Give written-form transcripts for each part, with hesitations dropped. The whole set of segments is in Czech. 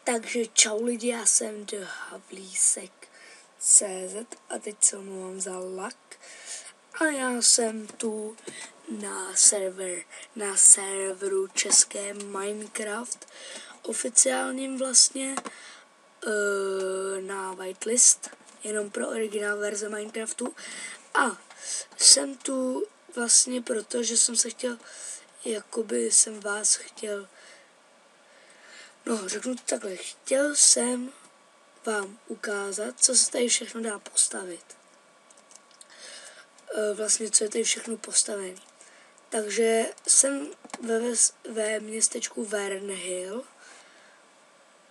Takže čau lidi, já jsem TheHavlísek.cz a teď se omlouvám za lag. A já jsem tu na serveru české Minecraft, oficiálním vlastně, na whitelist, jenom pro originál verze Minecraftu. A jsem tu vlastně proto, že jsem se chtěl, jsem vás chtěl, řeknu to takhle, chtěl jsem vám ukázat, co se tady všechno dá postavit. Vlastně, co je tady všechno postavené. Takže jsem ve městečku Wernhill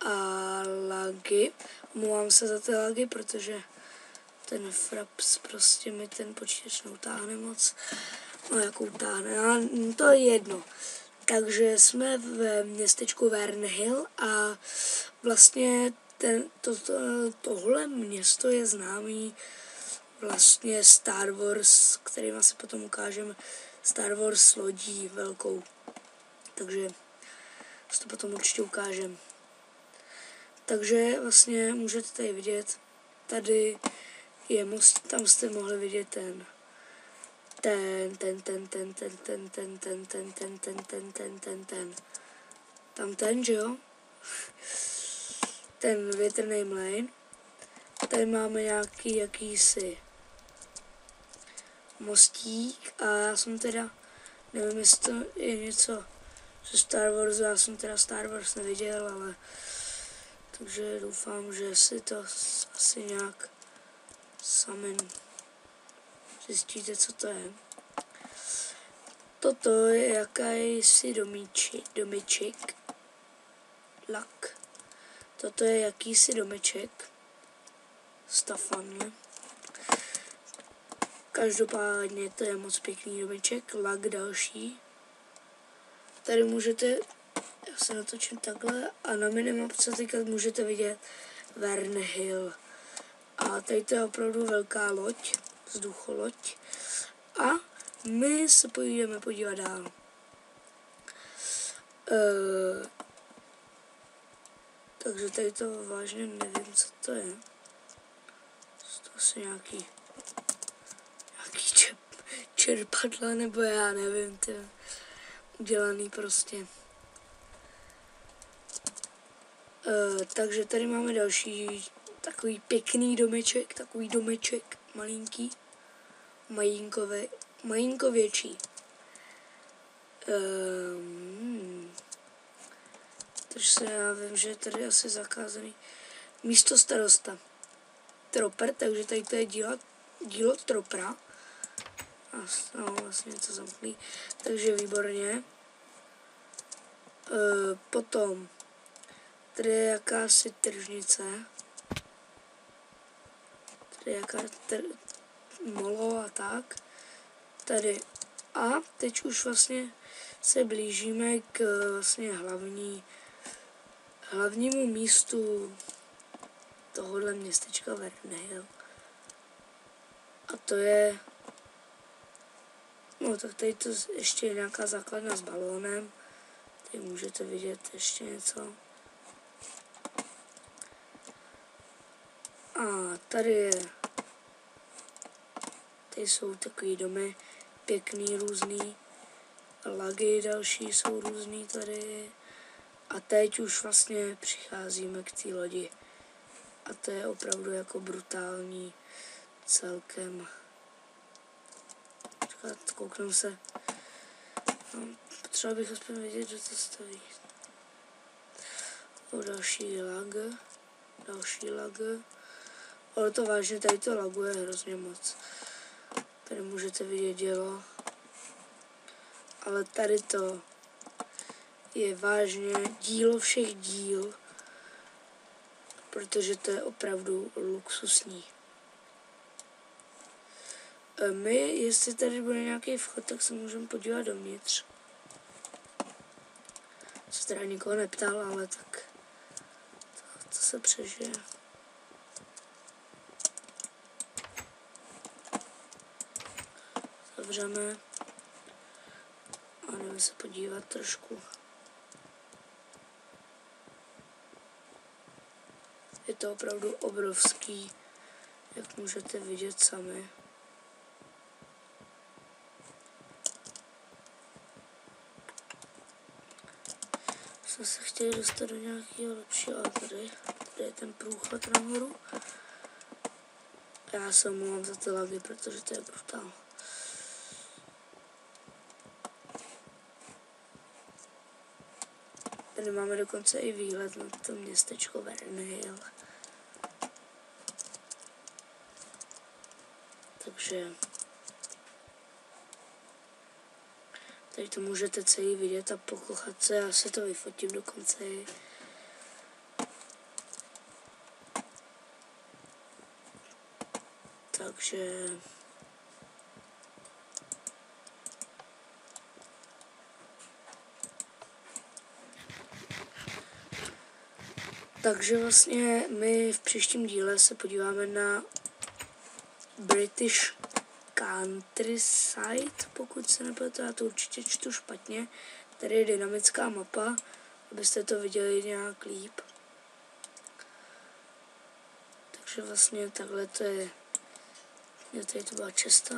a lagy. Omlouvám se za ty lagy, protože ten fraps prostě mi ten počítač neutáhne moc. No, jak utáhne, ale to je jedno. Takže jsme v městečku Wernhill a vlastně tohle město je známý vlastně Star Wars, kterým asi potom ukážeme, Star Wars lodí velkou. Takže si to potom určitě ukážem. Takže vlastně můžete tady vidět, tady je most, tam jste mohli vidět ten, že jo? Ten větrný mlejn. Tady máme nějaký jakýsi mostík a já jsem teda, nevím, jestli to je něco ze Star Wars, já jsem teda Star Wars neviděl, ale takže doufám, že si to asi nějak sami zjistíte, co to je. Toto je jakýsi domeček. Lak. Toto je jakýsi domeček. Stafan. Každopádně to je moc pěkný domeček. Lak další. Tady můžete, já se natočím takhle a na minimapce teďka můžete vidět Wernhill. A tady to je opravdu velká loď, vzducholoď. A my se půjdeme podívat dál. Takže tady to vážně nevím, co to je. To asi nějaký čerpadla, nebo já nevím, to je udělaný prostě. Takže tady máme další takový pěkný domeček, malinký, majinko větší. Takže já vím, že je tady asi zakázaný místo starosta. Troper, takže tady to je dílo Tropra. Vlastně něco zamklý. Takže výborně. Potom tady je jakási tržnice. Tady je molo a tak. Tady. A teď už vlastně se blížíme k vlastně hlavnímu místu tohohle městečka Wernhill. A to je, tak tady to ještě je nějaká základna s balónem. Tady můžete vidět ještě něco. A tady jsou takový domy, pěkný, různý. Lagy další jsou různý tady. A teď už vlastně přicházíme k té lodi. A to je opravdu jako brutální celkem. Kouknu se. Potřeba bych aspoň vědět, že to staví. Další lag. Ale to vážně, tady to laguje hrozně moc. Tady můžete vidět dělo. Ale tady to je vážně dílo všech díl, protože to je opravdu luxusní. My, jestli tady bude nějaký vchod, tak se můžeme podívat dovnitř. Se teda nikoho neptal, ale tak to se přežije. Zavřeme a jdeme se podívat trošku. Je to opravdu obrovský, jak můžete vidět sami. Jsme se chtěli dostat do nějakého lepšího, ale tady je ten průchod nahoru. Já se omlouvám za ty lagy, protože to je brutál. Tady máme dokonce i výhled na to městečko Vernhill. Takže tady to můžete celý vidět a pokochat se, já si to vyfotím dokonce. Takže vlastně my v příštím díle se podíváme na British Countryside, pokud se nepletu, já to určitě čtu špatně. Tady je dynamická mapa, abyste to viděli nějak líp. Takže vlastně takhle to je. Tady to byla česta.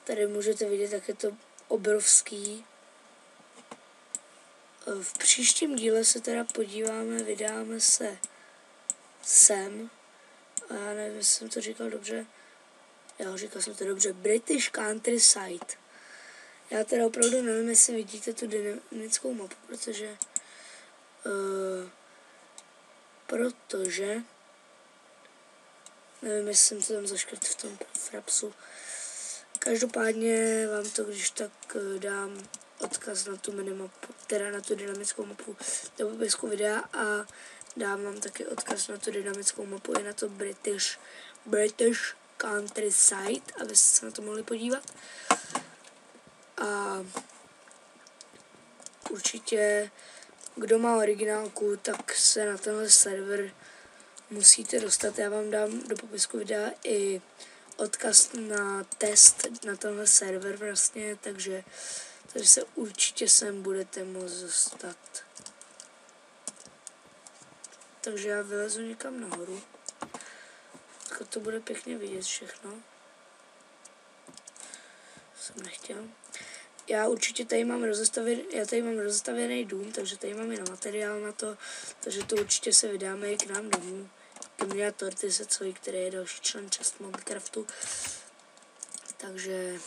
Tady můžete vidět, jak je to obrovský. V příštím díle se teda podíváme, vydáme se sem. A já nevím, jestli jsem to říkal dobře. Jo, říkal jsem to dobře. British Countryside. Já teda opravdu nevím, jestli vidíte tu dynamickou mapu, protože nevím, jestli jsem to tam zaškrt v tom frapsu. Každopádně vám to, když tak dám odkaz na tu minimapu, teda na tu dynamickou mapu do popisku videa a dám vám taky odkaz na tu dynamickou mapu i na to British Countryside, abyste se na to mohli podívat. A určitě, kdo má originálku, tak se na tenhle server musíte dostat. Já vám dám do popisku videa i odkaz na test na tenhle server vlastně, takže se určitě sem budete moct dostat. Takže já vylezu někam nahoru. Tak to bude pěkně vidět všechno. Jsem nechtěl. Já určitě tady mám rozestavěný dům, takže tady mám i na materiál na to, takže to určitě se vydáme i k nám domů. Kamila Tortisecovi, který je další člen Just Mobycraftu. Takže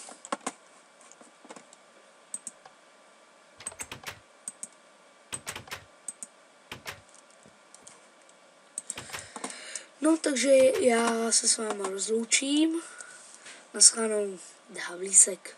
no, takže já se s váma rozloučím. Naschledanou, Havlísek.